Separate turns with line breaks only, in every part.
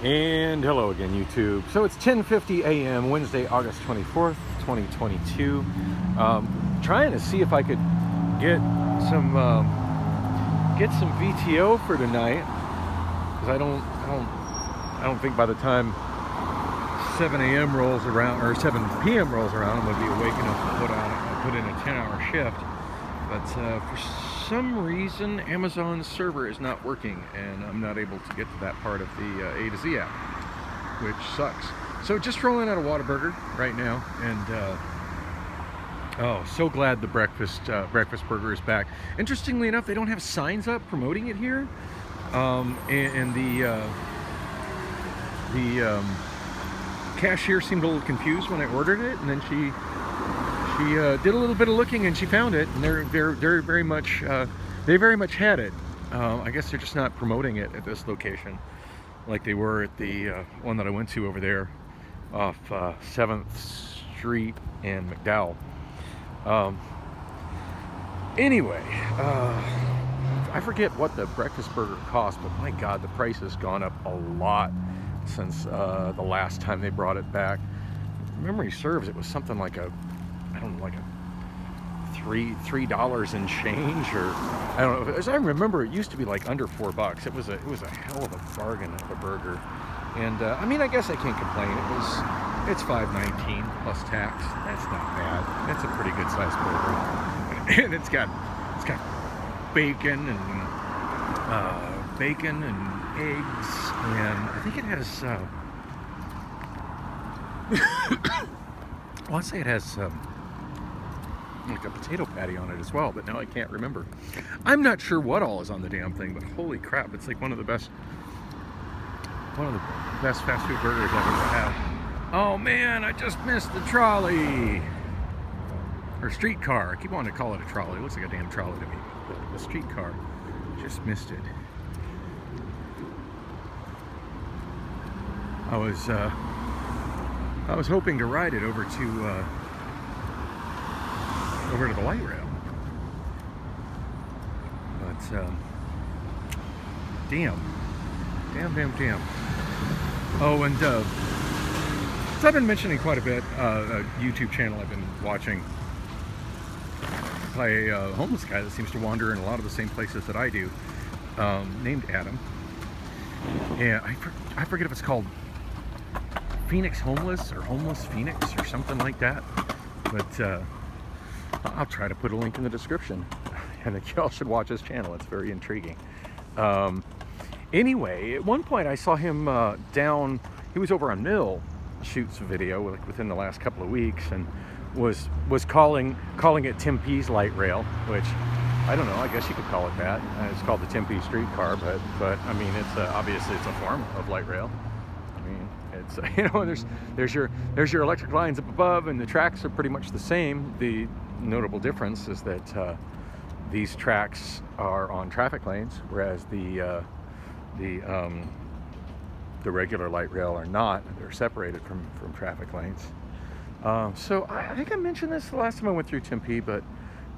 And hello again, YouTube. So it's 10:50 a.m. Wednesday, August 24th, 2022. Trying to see if I could get some VTO for tonight, because I don't think by the time 7 a.m. rolls around or 7 p.m. rolls around, I'm gonna be awake enough to put in a 10-hour shift. But for some reason, Amazon's server is not working, and I'm not able to get to that part of the A to Z app, which sucks. So just rolling out a Whataburger right now, and oh, so glad the breakfast burger is back. Interestingly enough, they don't have signs up promoting it here, and the cashier seemed a little confused when I ordered it, and then she did a little bit of looking and she found it, and they're very much they very much had it. I guess they're just not promoting it at this location like they were at the one that I went to over there off 7th Street and McDowell. Anyway, I forget what the breakfast burger cost, but my God, the price has gone up a lot since the last time they brought it back. If memory serves, it was something like a $3 and change, or I don't know. As I remember, it used to be like under $4. It was a hell of a bargain of a burger, and I mean, I guess I can't complain. It's $5.19 plus tax. That's not bad. That's a pretty good sized burger, and it's got bacon and eggs, and I think it has well, I'd say it has like a potato patty on it as well, but now I can't remember. I'm not sure what all is on the damn thing, but holy crap, it's like one of the best fast food burgers I've ever had. Oh man, I just missed the trolley, or streetcar. I keep wanting to call it a trolley. It looks like a damn trolley to me, but the streetcar, just missed it. I was hoping to ride it over to the light rail, but damn. Oh, and so I've been mentioning quite a bit a YouTube channel I've been watching by a homeless guy that seems to wander in a lot of the same places that I do, named Adam. And I forget if it's called Phoenix Homeless or Homeless Phoenix or something like that, but I'll try to put a link in the description, and y'all should watch his channel. It's very intriguing. Anyway, at one point I saw him down, he was over on Mill Shoots video like within the last couple of weeks, and was calling it Tempe's light rail, which I don't know, I guess you could call it that. It's called the Tempe streetcar, but I mean, it's obviously it's a form of light rail. I mean, it's there's your electric lines up above, and the tracks are pretty much the same. The notable difference is that these tracks are on traffic lanes, whereas the regular light rail are not. They're separated from traffic lanes. So I think I mentioned this the last time I went through Tempe, but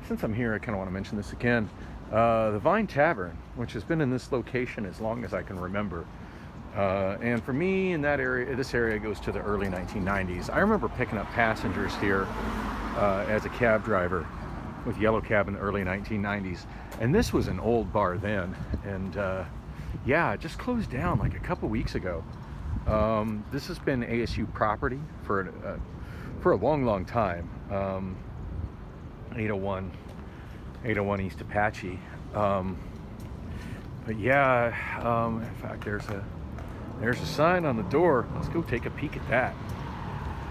since I'm here, I kind of want to mention this again. The Vine Tavern, which has been in this location as long as I can remember, and for me, in that area, this area goes to the early 1990s. I remember picking up passengers here as a cab driver with Yellow Cab in the early 1990s, and this was an old bar then, and yeah, it just closed down like a couple weeks ago. This has been ASU property for a long time. 801 East Apache. But yeah, in fact, there's a sign on the door. Let's go take a peek at that.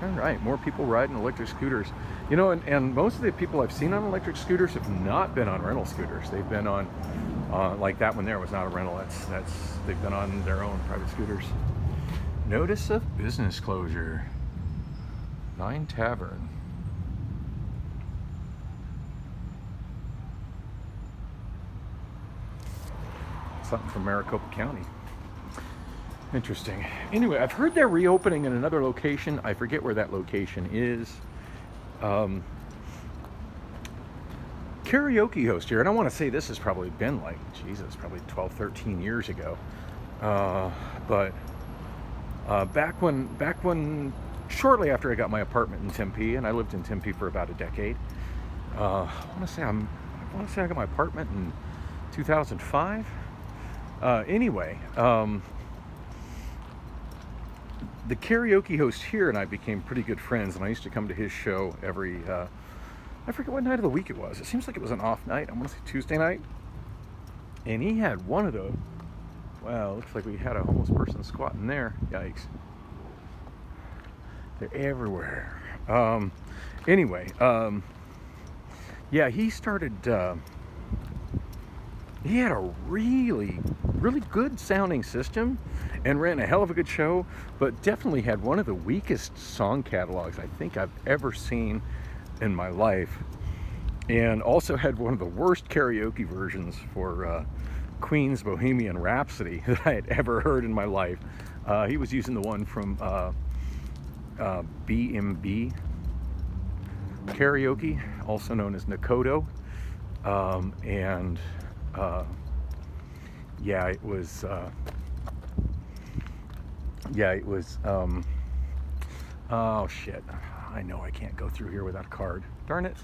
All right, more people riding electric scooters. You know, and most of the people I've seen on electric scooters have not been on rental scooters. They've been on, like that one there was not a rental. They've been on their own private scooters. Notice of business closure. Vine Tavern. Something from Maricopa County. Interesting. Anyway, I've heard they're reopening in another location. I forget where that location is. Karaoke host here, and I want to say this has probably been like, Jesus, probably 12, 13 years ago. But Back when, shortly after I got my apartment in Tempe, and I lived in Tempe for about a decade. I want to say I got my apartment in 2005. Anyway, the karaoke host here and I became pretty good friends, and I used to come to his show every, I forget what night of the week it was. It seems like it was an off night. I want to say Tuesday night. And he had one of those. Wow, looks like we had a homeless person squatting there. Yikes. They're everywhere. Anyway, yeah, he started, he had a really good sounding system and ran a hell of a good show, but definitely had one of the weakest song catalogs I think I've ever seen in my life, and also had one of the worst karaoke versions for Queen's Bohemian Rhapsody that I had ever heard in my life. He was using the one from BMB Karaoke, also known as Nakodo, and yeah, it was oh shit, I know I can't go through here without a card, darn it.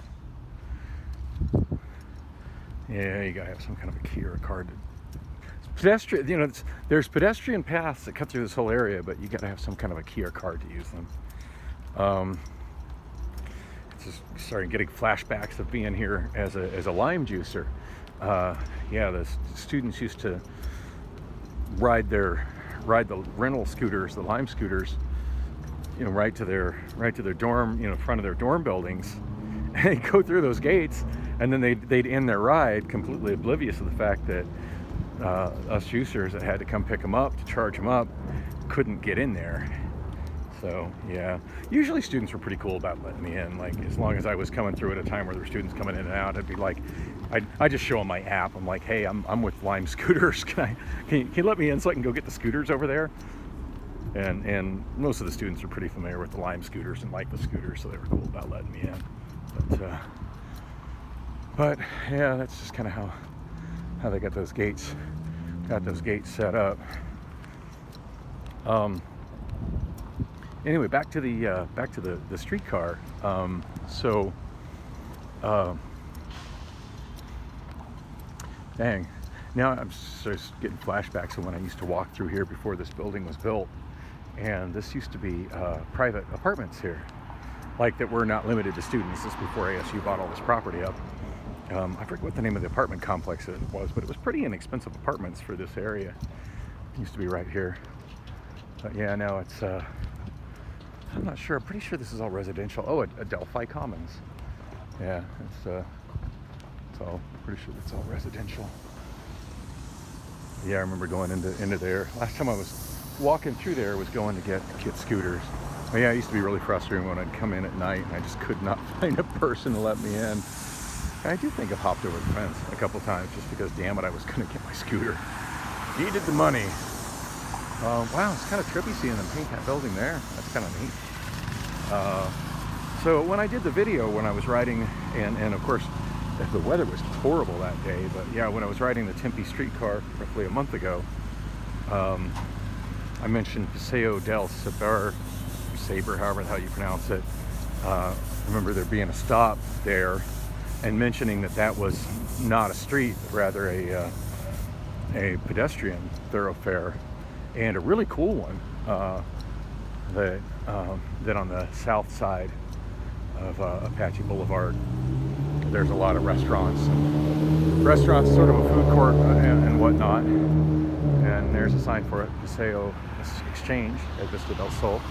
Yeah, you gotta have some kind of a key or a card. Pedestrian, you know, there's pedestrian paths that cut through this whole area, but you gotta have some kind of a key or card to use them. It's just starting getting flashbacks of being here as a lime juicer. Yeah, the students used to ride the rental scooters, the lime scooters, you know, right to their dorm, you know, front of their dorm buildings, and they'd go through those gates, and then they'd end their ride completely oblivious of the fact that us juicers that had to come pick them up to charge them up couldn't get in there. So yeah, usually students were pretty cool about letting me in. Like, as long as I was coming through at a time where there were students coming in and out, I'd be like, I just show them my app. I'm like, hey, I'm with Lime Scooters. Can you let me in so I can go get the scooters over there? And most of the students are pretty familiar with the Lime Scooters and like the scooters, so they were cool about letting me in. But yeah, that's just kind of how they got those gates set up. Anyway, back to the streetcar. Dang. Now I'm just getting flashbacks of when I used to walk through here before this building was built, and this used to be private apartments here, like that were not limited to students. This is before ASU bought all this property up. I forget what the name of the apartment complex was, but it was pretty inexpensive apartments for this area. It used to be right here. But yeah, now it's, I'm not sure, I'm pretty sure this is all residential. Oh, Adelphi Commons. Yeah, it's all, pretty sure it's all residential. Yeah, I remember going into there. Last time I was walking through there was going to get scooters. But yeah, it used to be really frustrating when I'd come in at night and I just could not find a person to let me in. I do think I've hopped over the fence a couple times just because, damn it, I was going to get my scooter. Needed the money. Wow, it's kind of trippy seeing them paint that building there. That's kind of neat. So when I did the video, when I was riding, and of course, the weather was horrible that day, but yeah, when I was riding the Tempe streetcar roughly a month ago, I mentioned Paseo del Saber, however the hell you pronounce it. I remember there being a stop there, and mentioning that was not a street, but rather a pedestrian thoroughfare, and a really cool one that on the south side of Apache Boulevard, there's a lot of restaurants, sort of a food court and whatnot. And there's a sign for it, Paseo Exchange at Vista del Sol,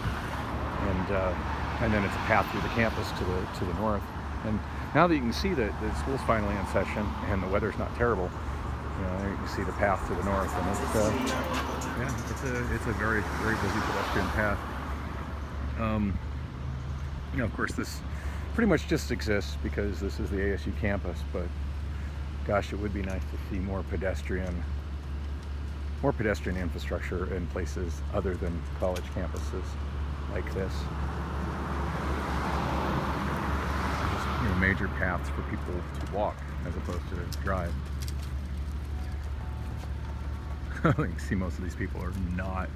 and then it's a path through the campus to the north. And now that you can see that the school's finally in session and the weather's not terrible, you know, you can see the path to the north, and it's a very busy pedestrian path. You know, of course, this pretty much just exists because this is the ASU campus, but gosh, it would be nice to see more pedestrian infrastructure in places other than college campuses like this. Just, you know, major paths for people to walk as opposed to drive. You can see most of these people are not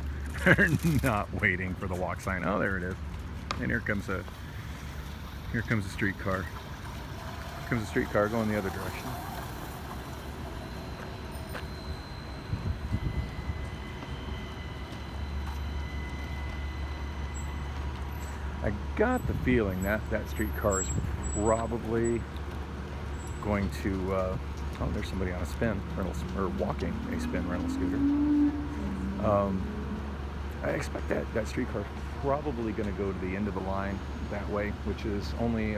They're not waiting for the walk sign. Oh, there it is. And here comes a streetcar. Here comes a streetcar going the other direction. I got the feeling that that streetcar is probably going to, oh, there's somebody on a spin rental, or walking a spin rental scooter. I expect that streetcar is probably going to go to the end of the line that way, which is only,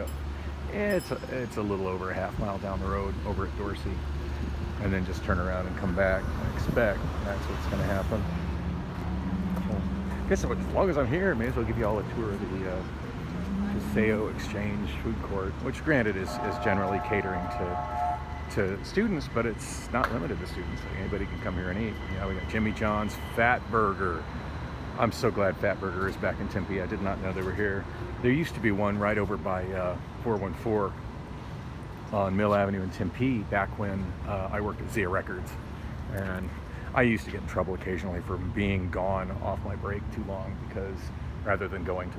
it's a little over a half mile down the road over at Dorsey, and then just turn around and come back. I expect that's what's going to happen. I guess as long as I'm here, I may as well give you all a tour of the Paseo Exchange food court, which granted is generally catering to students, but it's not limited to students. Like, anybody can come here and eat. You know, we got Jimmy John's, Fat Burger. I'm so glad Fat Burger is back in Tempe. I did not know they were here. There used to be one right over by 414 on Mill Avenue in Tempe back when I worked at Zia Records, and I used to get in trouble occasionally for being gone off my break too long, because rather than going to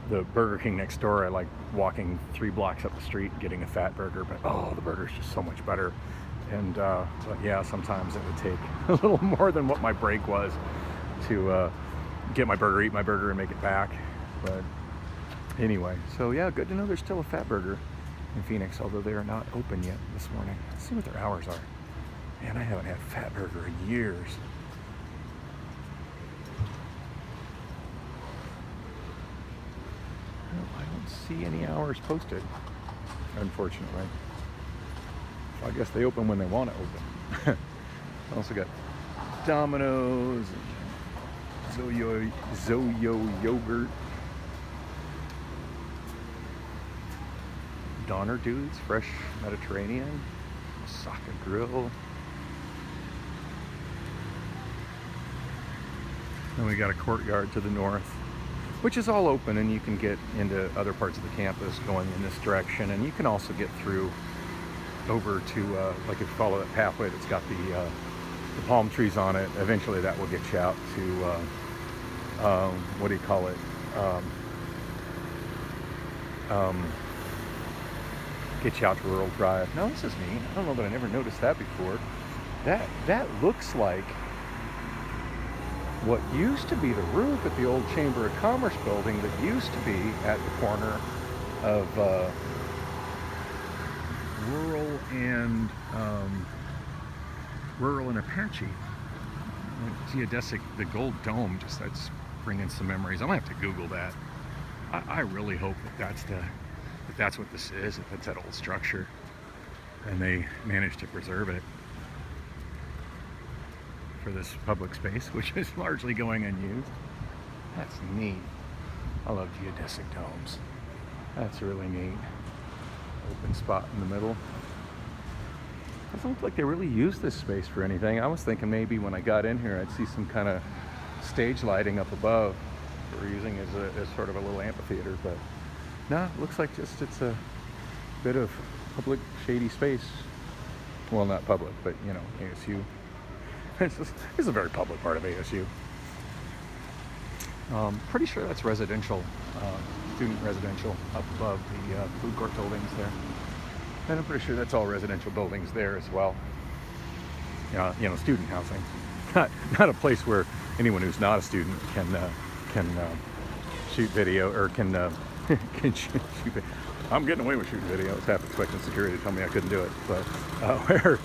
the Burger King next door, I like walking 3 blocks up the street and getting a Fat Burger. But oh, the burger's just so much better. And but yeah, sometimes it would take a little more than what my break was to get my burger, eat my burger, and make it back. But anyway, so yeah, good to know there's still a Fat Burger in Phoenix, although they are not open yet this morning. Let's see what their hours are. Man, I haven't had Fat Burger in years. Well, I don't see any hours posted, unfortunately. So I guess they open when they want to open. I also got Domino's, Zoyo yogurt, Donner Dudes, fresh Mediterranean, Osaka Grill. Then we got a courtyard to the north, which is all open, and you can get into other parts of the campus going in this direction. And you can also get through over to, like if you follow that pathway that's got the palm trees on it, eventually that will get you out to, what do you call it? Get you out to Rural Drive. Now this is neat. I don't know that I never noticed that before. That looks like what used to be the roof at the old Chamber of Commerce building that used to be at the corner of Rural and Apache. Geodesic, the gold dome, just that's bringing some memories. I'm gonna have to Google that. I really hope that's what this is, if it's that old structure, and they managed to preserve it for this public space, which is largely going unused. That's neat. I love geodesic domes. That's really neat. Open spot in the middle. Doesn't look like they really use this space for anything. I was thinking maybe when I got in here I'd see some kind of stage lighting up above that we're using as sort of a little amphitheater, but no, it looks like just it's a bit of public shady space. Well, not public, but you know, ASU. It's a very public part of ASU. Pretty sure that's residential, student residential up above the food court buildings there. And I'm pretty sure that's all residential buildings there as well. You know, student housing. Not a place where anyone who's not a student can shoot video, or can shoot video. I'm getting away with shooting videos. Half expecting security to tell me I couldn't do it, but where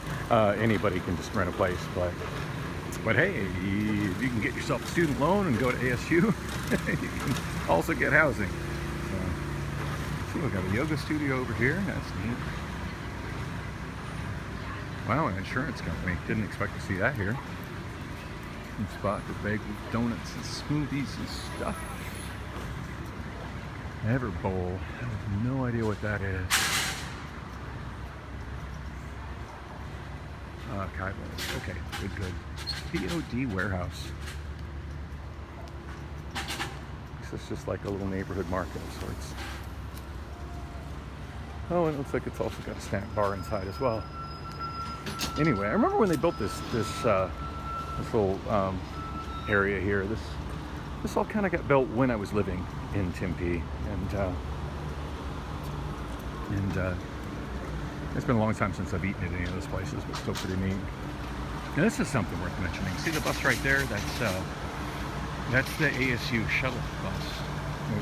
anybody can just rent a place. But hey, if you can get yourself a student loan and go to ASU, you can also get housing. So, see, we got a yoga studio over here. That's neat. Wow, an insurance company. Didn't expect to see that here. Some spot with bagels, donuts, and smoothies and stuff. Ever Bowl. I have no idea what that is. Kaibo's. Okay, good. POD Warehouse. This is just like a little neighborhood market of sorts. Oh, and it looks like it's also got a snack bar inside as well. Anyway, I remember when they built this little area here. This this all kind of got built when I was living in Tempe, and it's been a long time since I've eaten at any of those places, but still pretty neat. Now this is something worth mentioning. See the bus right there? That's the ASU shuttle bus,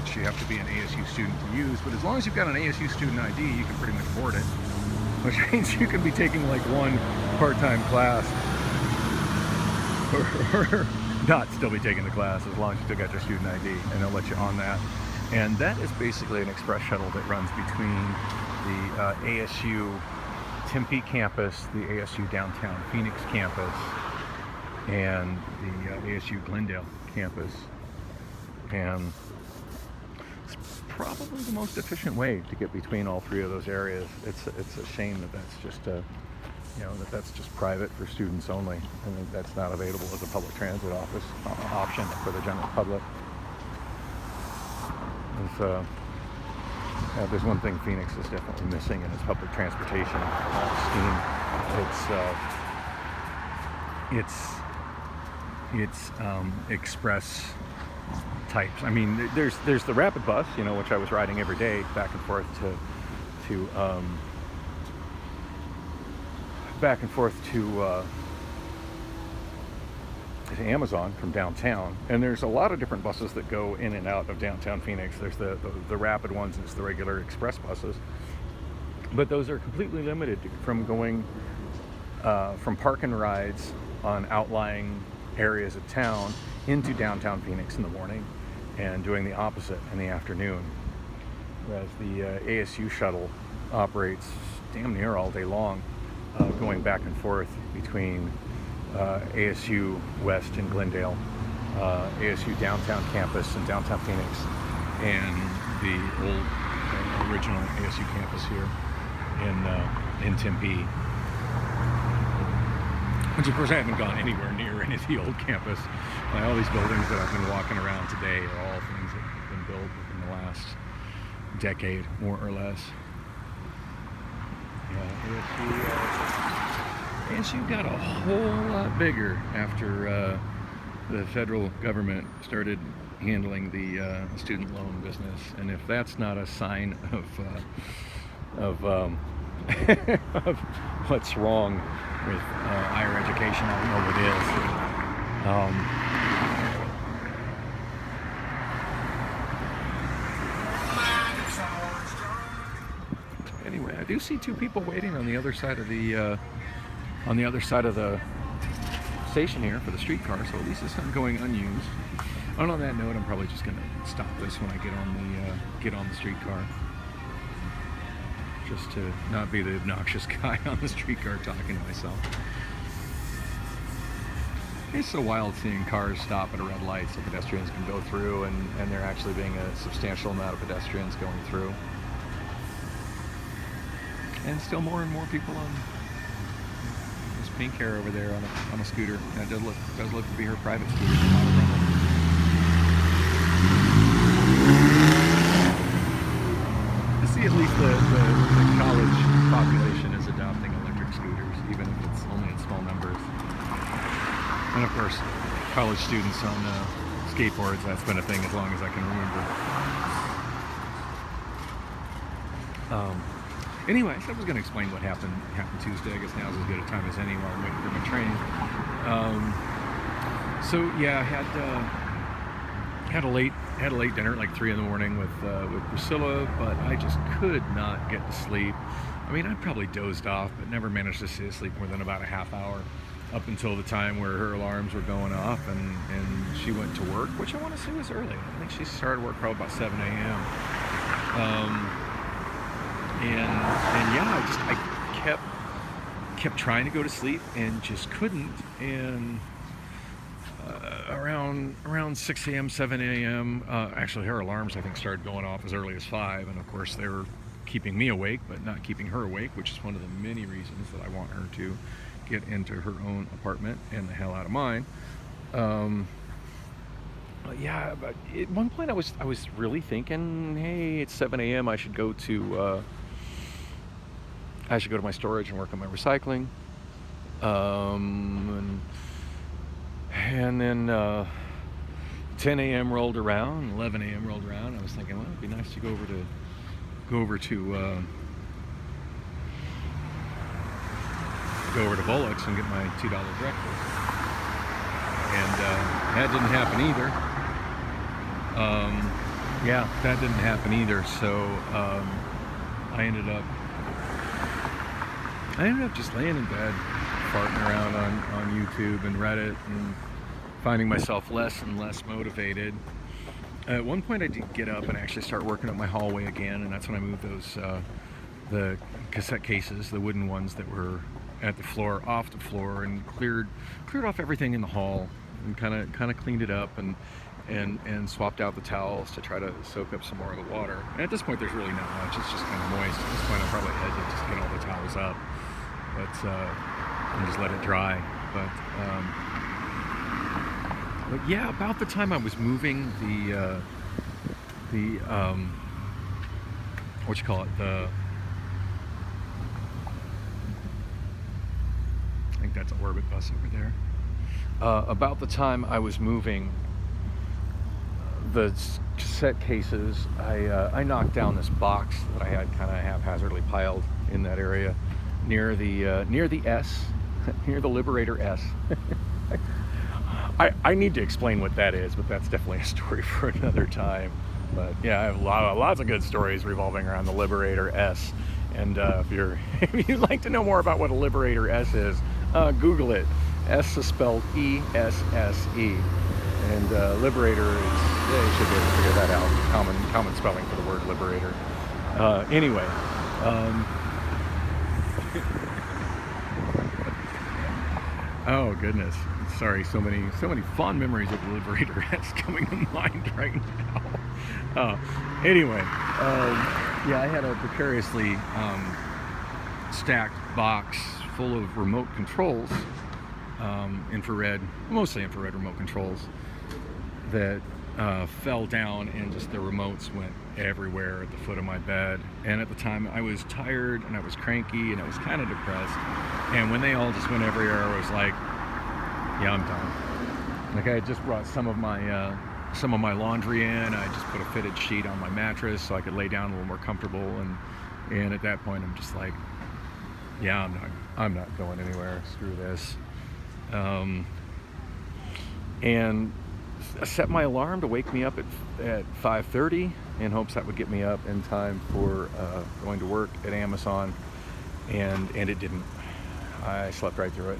which you have to be an ASU student to use. But as long as you've got an ASU student ID, you can pretty much board it, which means you can be taking like one part-time class, or not still be taking the class as long as you still got your student ID, and they'll let you on that. And that is basically an express shuttle that runs between the ASU Tempe campus, the ASU downtown Phoenix campus, and the ASU Glendale campus. And it's probably the most efficient way to get between all three of those areas. It's a shame that that's just that's just private for students only, and that's not available as a public transit option for the general public. There's one thing Phoenix is definitely missing in its public transportation scheme. It's express types. I mean, there's the rapid bus, which I was riding every day back and forth to Amazon from downtown, and there's a lot of different buses that go in and out of downtown Phoenix. There's the rapid ones, and it's the regular express buses, but those are completely limited from going from park and rides on outlying areas of town into downtown Phoenix in the morning, and doing the opposite in the afternoon. Whereas the ASU shuttle operates damn near all day long, going back and forth between ASU West in Glendale, ASU downtown campus in downtown Phoenix, and the old original ASU campus here in Tempe. Which of course I haven't gone anywhere near any of the old campus. All these buildings that I've been walking around today are all things that have been built within the last decade, more or less. ASU got a whole lot bigger after the federal government started handling the student loan business, and if that's not a sign of of what's wrong with higher education, I don't know what is. Anyway, I do see two people waiting on the other side of the station here for the streetcar, so at least it's not going unused. And on that note, I'm probably just going to stop this when I get on the streetcar, just to not be the obnoxious guy on the streetcar talking to myself. It's so wild seeing cars stop at a red light so pedestrians can go through, and there actually being a substantial amount of pedestrians going through. And still more and more people on this pink hair over there on a scooter. That does look to be her private scooter. To see at least the college population is adopting electric scooters, even if it's only in small numbers. And of course, college students on skateboards, that's been a thing as long as I can remember. Anyway, so I was going to explain what happened Tuesday. I guess now's as good a time as any while I'm waiting for my train. So yeah, I had a late dinner at like 3 in the morning with Priscilla, but I just could not get to sleep. I mean, I probably dozed off, but never managed to stay asleep more than about a half hour, up until the time where her alarms were going off and she went to work, which I want to say was early. I think she started work probably about 7 a.m. And yeah, I kept trying to go to sleep and just couldn't. And around 6 a.m., 7 a.m., actually her alarms I think started going off as early as 5, and of course they were keeping me awake but not keeping her awake, which is one of the many reasons that I want her to get into her own apartment and the hell out of mine. Yeah, but at one point I was really thinking, hey, it's 7 a.m. I should go to my storage and work on my recycling. And then 10 a.m. rolled around, 11 a.m. rolled around. I was thinking, well, it'd be nice to go over to Volux and get my $2 breakfast. And that didn't happen either. Yeah, that didn't happen either. So I ended up just laying in bed, farting around on YouTube and Reddit, and finding myself less and less motivated. At one point I did get up and actually start working up my hallway again, and that's when I moved those the cassette cases, the wooden ones that were at the floor, off the floor, and cleared off everything in the hall, and kind of cleaned it up, and swapped out the towels to try to soak up some more of the water. And at this point there's really not much, it's just kind of moist. At this point I'll probably head to just get all the towels up, but and just let it dry. But yeah, about the time I was moving the what you call it, I think that's an Orbit bus over there. About the time I was moving the cassette cases, I knocked down this box that I had kind of haphazardly piled in that area near the S, near the Liberator S. I need to explain what that is, but that's definitely a story for another time. But yeah, I have lots of good stories revolving around the Liberator S. And if you'd like to know more about what a Liberator S is, Google it. S is spelled E-S-S-E. And Liberator is, yeah, you should be able to figure that out. Common spelling for the word Liberator. Anyway. Oh goodness. Sorry, so many fond memories of the Liberator S coming to mind right now. Anyway, yeah, I had a precariously stacked box full of remote controls, mostly infrared remote controls, that fell down, and just the remotes went everywhere at the foot of my bed. And at the time I was tired and I was cranky and I was kind of depressed, and when they all just went everywhere, I was like, yeah, I'm done. Like, I had just brought some of my laundry in. I just put a fitted sheet on my mattress so I could lay down a little more comfortable, and at that point I'm just like, yeah, I'm not going anywhere, screw this. And I set my alarm to wake me up at 5:30 in hopes that would get me up in time for going to work at Amazon, and it didn't. I slept right through it.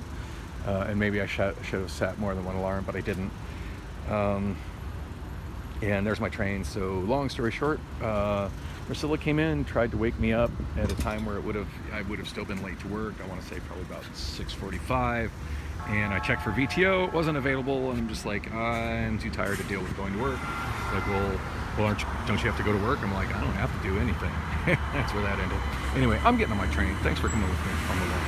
And maybe I should have set more than one alarm, but I didn't. And there's my train. So long story short, Priscilla came in, tried to wake me up at a time where I would have still been late to work. I want to say probably about 6:45. And I checked for VTO, it wasn't available, and I'm just like, I'm too tired to deal with going to work. Like, well, don't you have to go to work? I'm like, I don't have to do anything. That's where that ended. Anyway, I'm getting on my train. Thanks for coming with me on the walk.